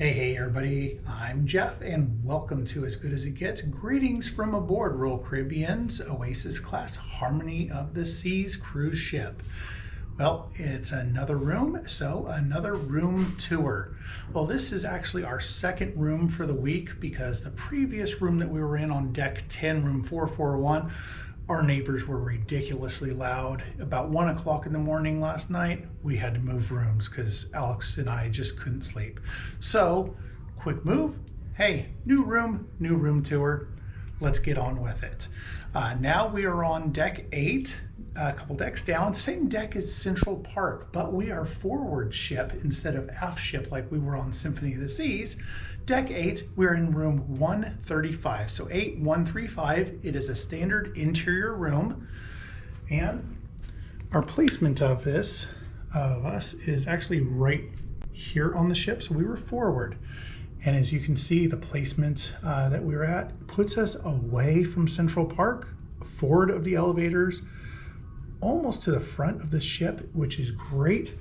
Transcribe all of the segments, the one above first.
Hey everybody, I'm Jeff and welcome to As Good As It Gets. Greetings from aboard Royal Caribbean's Oasis class Harmony of the Seas cruise ship. Well, it's another room, so another room tour. Well, this is actually our second room for the week because the previous room that we were in on deck 10, room 441, our neighbors were ridiculously loud. About 1 o'clock in the morning last night, we had to move rooms because Alex and I just couldn't sleep. So, quick move. Hey, new room tour. Let's get on with it. Now we are on deck 8, a couple decks down. Same deck as Central Park, but we are forward ship instead of aft ship like we were on Symphony of the Seas. Deck 8, we're in room 135. So 8135, it is a standard interior room. And our placement of us is actually right here on the ship. So we were forward. And as you can see, the placement that we're at puts us away from Central Park, forward of the elevators, almost to the front of the ship, which is great.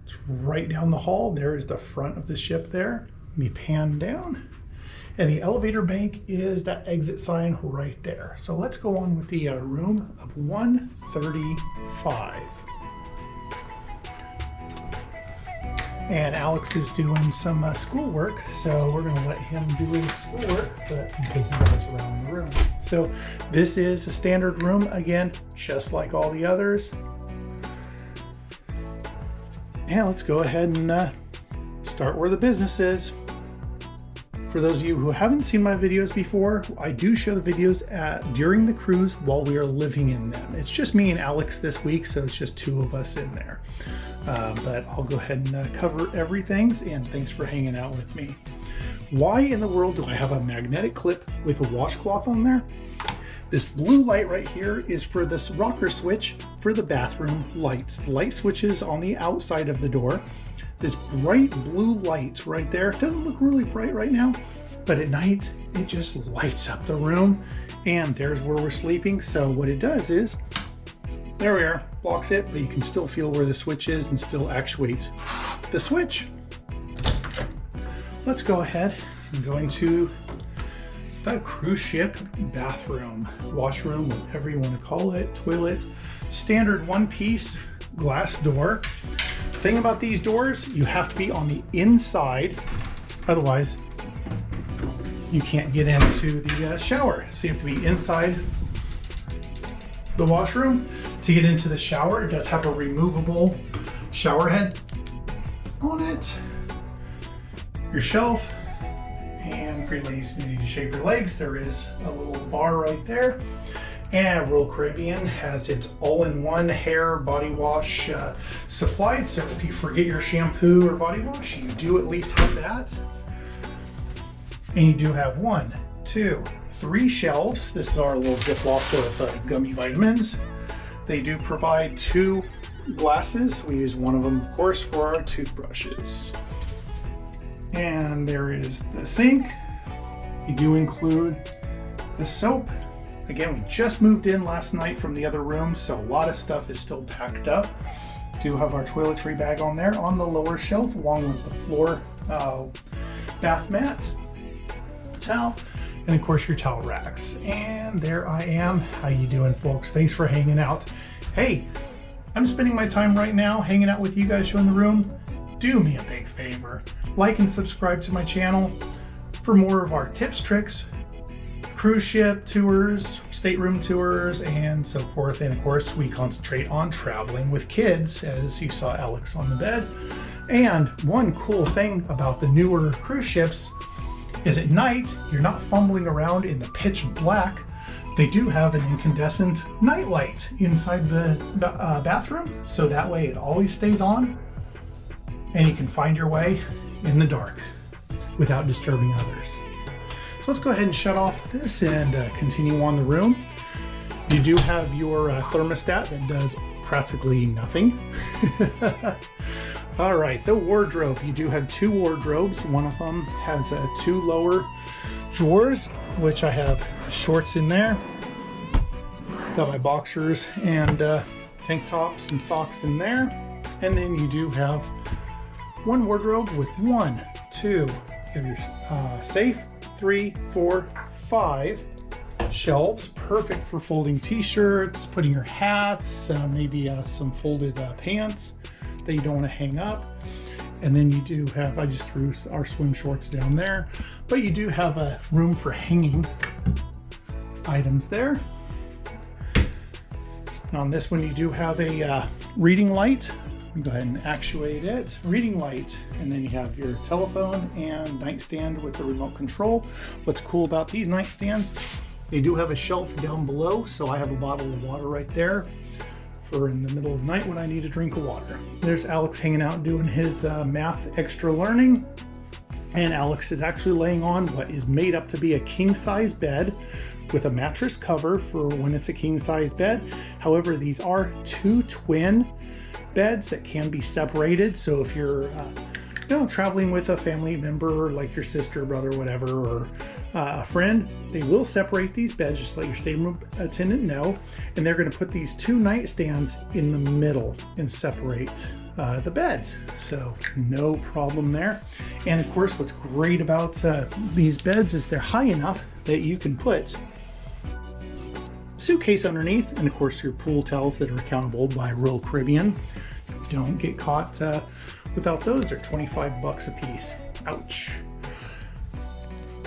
It's right down the hall. There is the front of the ship there. Let me pan down. And the elevator bank is that exit sign right there. So let's go on with the room of 135. And Alex is doing some schoolwork, so we're gonna let him do his schoolwork, but take you guys around the room. So this is a standard room, again, just like all the others. And let's go ahead and start where the business is. For those of you who haven't seen my videos before, I do show the videos during the cruise while we are living in them. It's just me and Alex this week, so it's just two of us in there. But I'll go ahead and cover everything, and thanks for hanging out with me. Why in the world do I have a magnetic clip with a washcloth on there? This blue light right here is for this rocker switch for the bathroom lights. The light switches on the outside of the door. This bright blue light right there, it doesn't look really bright right now, but at night it just lights up the room, and there's where we're sleeping. So what it does is, there we are, blocks it, but you can still feel where the switch is and still actuate the switch. Let's go ahead and go into the cruise ship bathroom, washroom, whatever you want to call it, toilet, standard one-piece glass door. Thing about these doors, you have to be on the inside, otherwise you can't get into the shower. So you have to be inside the washroom to get into the shower. It does have a removable shower head on it, your shelf, and for you ladies who need to shave your legs, there is a little bar right there. And Royal Caribbean has its all-in-one hair body wash supplied. So if you forget your shampoo or body wash, you do at least have that. And you do have 1, 2, 3 shelves. This is our little Ziploc of gummy vitamins. They do provide 2 glasses. We use one of them, of course, for our toothbrushes. And there is the sink. You do include the soap. Again, we just moved in last night from the other room, so a lot of stuff is still packed up. Do have our toiletry bag on there on the lower shelf, along with the floor bath mat, towel, and of course your towel racks. And there I am. How you doing, folks? Thanks for hanging out. Hey, I'm spending my time right now hanging out with you guys showing the room. Do me a big favor. Like and subscribe to my channel for more of our tips, tricks, cruise ship tours, stateroom tours, and so forth. And of course, we concentrate on traveling with kids, as you saw Alex on the bed. And one cool thing about the newer cruise ships is at night, you're not fumbling around in the pitch black. They do have an incandescent night light inside the bathroom, so that way it always stays on, and you can find your way in the dark without disturbing others. So let's go ahead and shut off this and continue on the room. You do have your thermostat that does practically nothing. All right, the wardrobe. You do have 2 wardrobes. One of them has 2 lower drawers, which I have shorts in there. Got my boxers and tank tops and socks in there. And then you do have one wardrobe with 1, 2, you have your safe, 3, 4, 5 shelves, perfect for folding t-shirts, putting your hats, maybe some folded pants that you don't want to hang up. And then you do have, I just threw our swim shorts down there, but you do have a room for hanging items there. And on this one, you do have a reading light. Go ahead and actuate it. Reading light, and then you have your telephone and nightstand with the remote control. What's cool about these nightstands, they do have a shelf down below, so I have a bottle of water right there for in the middle of the night when I need a drink of water. There's Alex hanging out doing his math extra learning, and Alex is actually laying on what is made up to be a king-size bed with a mattress cover for when it's a king-size bed. However, these are 2 twin beds that can be separated. So if you're traveling with a family member like your sister, brother, whatever, or a friend, they will separate these beds, just let your stateroom attendant know, and they're going to put these 2 nightstands in the middle and separate the beds, so no problem there. And of course, what's great about these beds is they're high enough that you can put suitcase underneath, and of course your pool towels that are accountable by Royal Caribbean. Don't get caught without those. They're 25 bucks a piece. Ouch.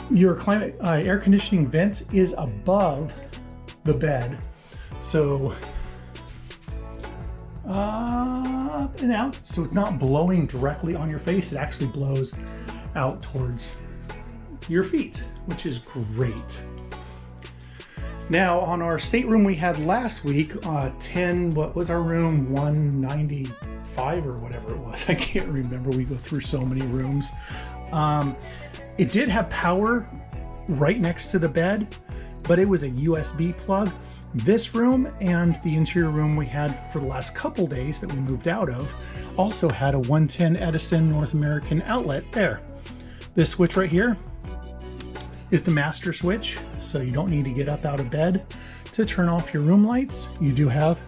Your climate air conditioning vent is above the bed, so up and out, so it's not blowing directly on your face. It actually blows out towards your feet, which is great. Now on our stateroom we had last week, what was our room, 195 or whatever it was, I can't remember, we go through so many rooms. It did have power right next to the bed, but it was a USB plug. This room and the interior room we had for the last couple days that we moved out of also had a 110 Edison North American outlet there. This switch right here is the master switch, so you don't need to get up out of bed to turn off your room lights. You do have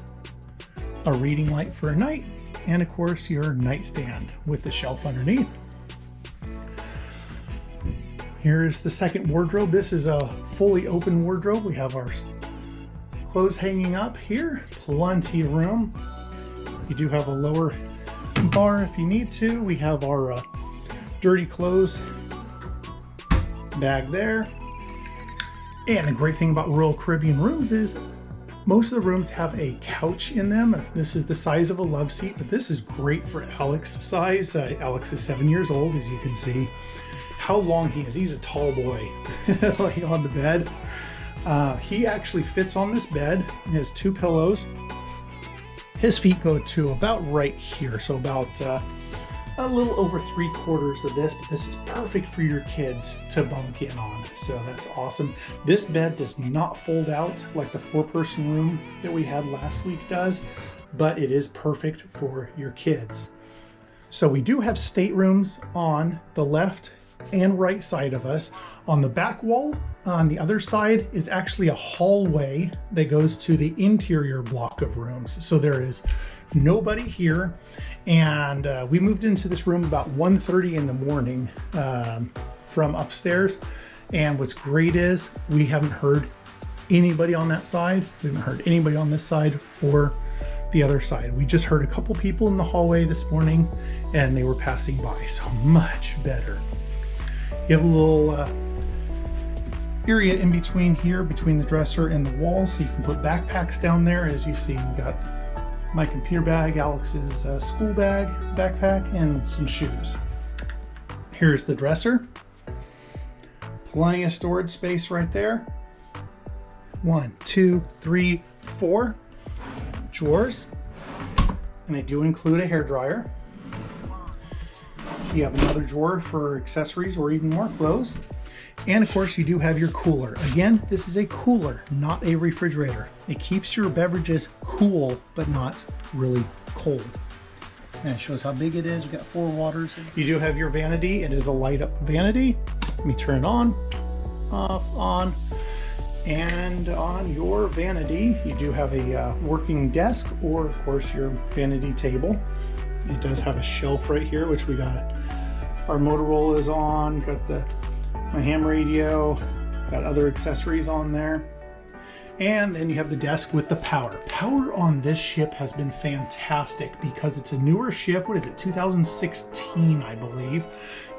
a reading light for a night, and of course your nightstand with the shelf underneath. Here's the second wardrobe. This is a fully open wardrobe. We have our clothes hanging up here, plenty of room. You do have a lower bar if you need to. We have our dirty clothes bag there. And the great thing about Royal Caribbean rooms is most of the rooms have a couch in them. This is the size of a love seat, but this is great for Alex's size. Alex is 7 years old, as you can see how long he is. He's a tall boy laying on the bed. He actually fits on this bed. He has 2 pillows. His feet go to about right here, so about a little over 3/4 of this, but this is perfect for your kids to bunk in on, so that's awesome. This bed does not fold out like the 4-person room that we had last week does, but it is perfect for your kids. So we do have staterooms on the left and right side of us. On the back wall on the other side is actually a hallway that goes to the interior block of rooms, so there is nobody here. And we moved into this room about 1:30 in the morning from upstairs, and what's great is we haven't heard anybody on that side. We haven't heard anybody on this side or the other side. We just heard a couple people in the hallway this morning and they were passing by, so much better. You have a little area in between here, between the dresser and the wall, so you can put backpacks down there. As you see, we've got my computer bag, Alex's school bag, backpack, and some shoes. Here's the dresser. Plenty of storage space right there. 1, 2, 3, 4 drawers, and they do include a hairdryer. You have another drawer for accessories or even more clothes. And of course you do have your cooler. Again, this is a cooler, not a refrigerator. It keeps your beverages cool, but not really cold. And it shows how big it is. We've got 4 waters. You do have your vanity. It is a light up vanity. Let me turn it on, off, on. And on your vanity, you do have a working desk, or of course your vanity table. It does have a shelf right here, which we got Our Motorola is on, got my ham radio, got other accessories on there. And then you have the desk with the power. Power on this ship has been fantastic because it's a newer ship. What is it, 2016, I believe.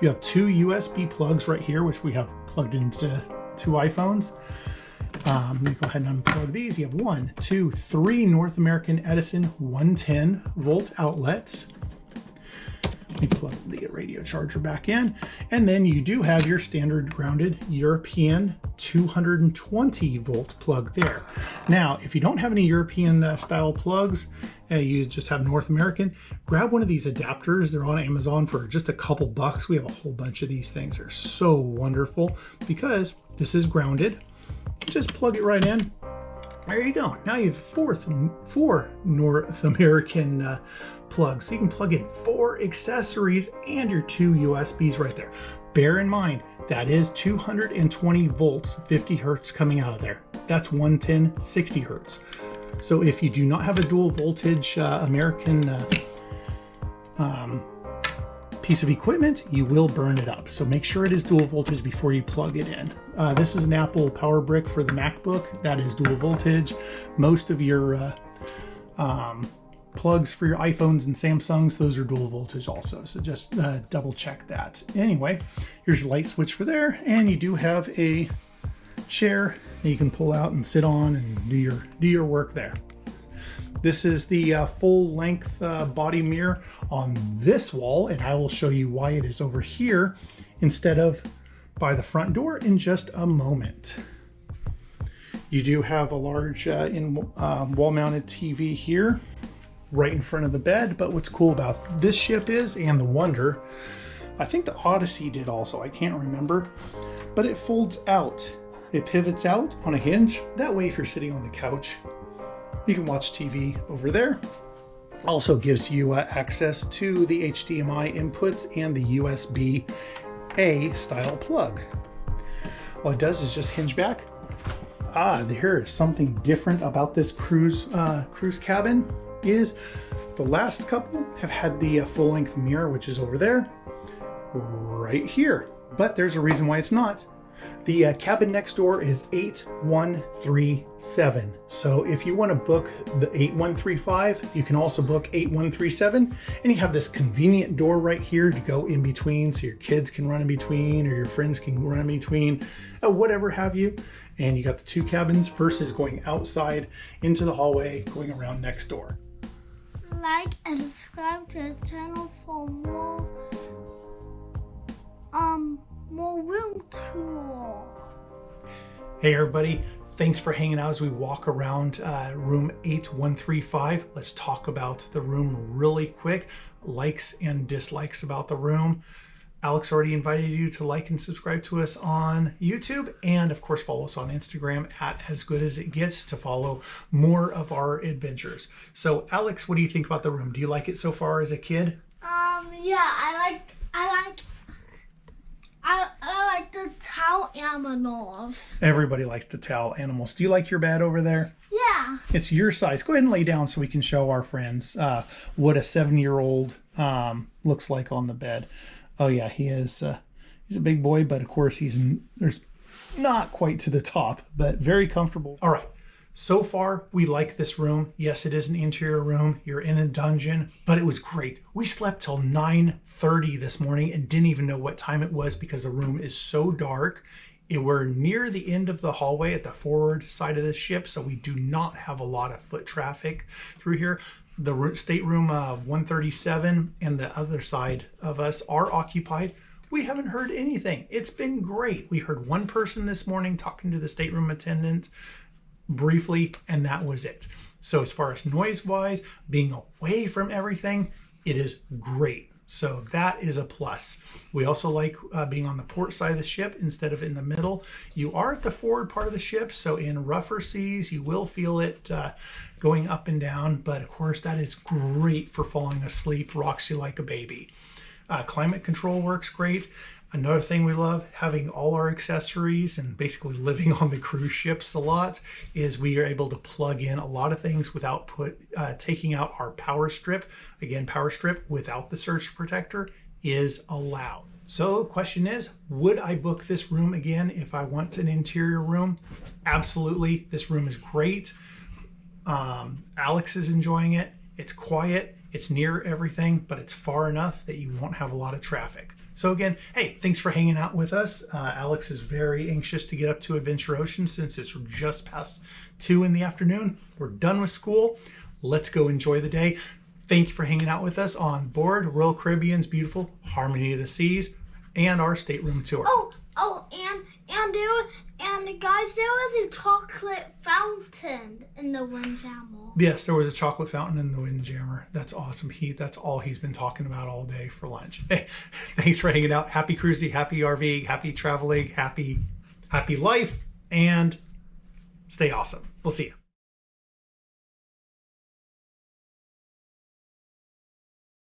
You have two USB plugs right here, which we have plugged into two iPhones. Let me go ahead and unplug these. You have 3 North American Edison 110 volt outlets. Let me plug the radio charger back in. And then you do have your standard grounded European 220 volt plug there. Now, if you don't have any European style plugs, you just have North American, grab one of these adapters. They're on Amazon for just a couple bucks. We have a whole bunch of these things. They're so wonderful because this is grounded. Just plug it right in. There you go. Now you have four North American plugs. So you can plug in 4 accessories and your 2 USBs right there. Bear in mind, that is 220 volts, 50 hertz coming out of there. That's 110, 60 hertz. So if you do not have a dual voltage American piece of equipment, you will burn it up. So make sure it is dual voltage before you plug it in. This is an Apple power brick for the MacBook. That is dual voltage. Most of your plugs for your iPhones and Samsungs, those are dual voltage also. So just double check that. Anyway, here's your light switch for there. And you do have a chair that you can pull out and sit on and do your work there. This is the full length body mirror on this wall, and I will show you why it is over here instead of by the front door in just a moment. You do have a large wall-mounted TV here right in front of the bed, but what's cool about this ship is, and the Wonder, I think the Odyssey did also, I can't remember, but it folds out. It pivots out on a hinge. That way if you're sitting on the couch, you can watch TV over there. Also gives you access to the HDMI inputs and the USB-A style plug. All it does is just hinge back. There is something different about this cruise cabin is the last couple have had the full-length mirror, which is over there, right here. But there's a reason why it's not. The cabin next door is 8137. So if you want to book the 8135, you can also book 8137. And you have this convenient door right here to go in between, so your kids can run in between or your friends can run in between, whatever have you. And you got the 2 cabins versus going outside into the hallway, going around next door. Like and subscribe to the channel for more room tour. Hey everybody, thanks for hanging out as we walk around room 8135. Let's talk about the room really quick. Likes and dislikes about the room. Alex already invited you to like and subscribe to us on YouTube, and of course follow us on Instagram at As Good As It Gets to follow more of our adventures. So Alex, what do you think about the room? Do you like it so far as a kid? Yeah, I like the towel animals. Everybody likes the towel animals. Do you like your bed over there? Yeah. It's your size. Go ahead and lay down so we can show our friends what a 7-year-old looks like on the bed. Oh yeah, he is. He's a big boy, but of course there's not quite to the top, but very comfortable. All right. So far, we like this room. Yes, it is an interior room. You're in a dungeon, but it was great. We slept till 9:30 this morning and didn't even know what time it was because the room is so dark. We're near the end of the hallway at the forward side of the ship, so we do not have a lot of foot traffic through here. The stateroom 137 and the other side of us are occupied. We haven't heard anything. It's been great. We heard one person this morning talking to the stateroom attendant briefly, and that was it. So as far as noise wise, being away from everything, it is great. So that is a plus. We also like being on the port side of the ship instead of in the middle. You are at the forward part of the ship, so in rougher seas, you will feel it going up and down, but of course that is great for falling asleep, rocks you like a baby. Climate control works great. Another thing we love, having all our accessories and basically living on the cruise ships a lot, is we are able to plug in a lot of things without taking out our power strip. Again, power strip without the surge protector is allowed. So the question is, would I book this room again if I want an interior room? Absolutely. This room is great. Alex is enjoying it. It's quiet. It's near everything, but it's far enough that you won't have a lot of traffic. So again, hey, thanks for hanging out with us. Alex is very anxious to get up to Adventure Ocean since it's just past 2 in the afternoon. We're done with school. Let's go enjoy the day. Thank you for hanging out with us on board Royal Caribbean's beautiful Harmony of the Seas and our stateroom tour. And guys, there was a chocolate fountain in the Windjammer. Yes, there was a chocolate fountain in the Windjammer. That's awesome. That's all he's been talking about all day for lunch. Hey, thanks for hanging out. Happy cruising, happy RVing, happy traveling, happy life, and stay awesome. We'll see you.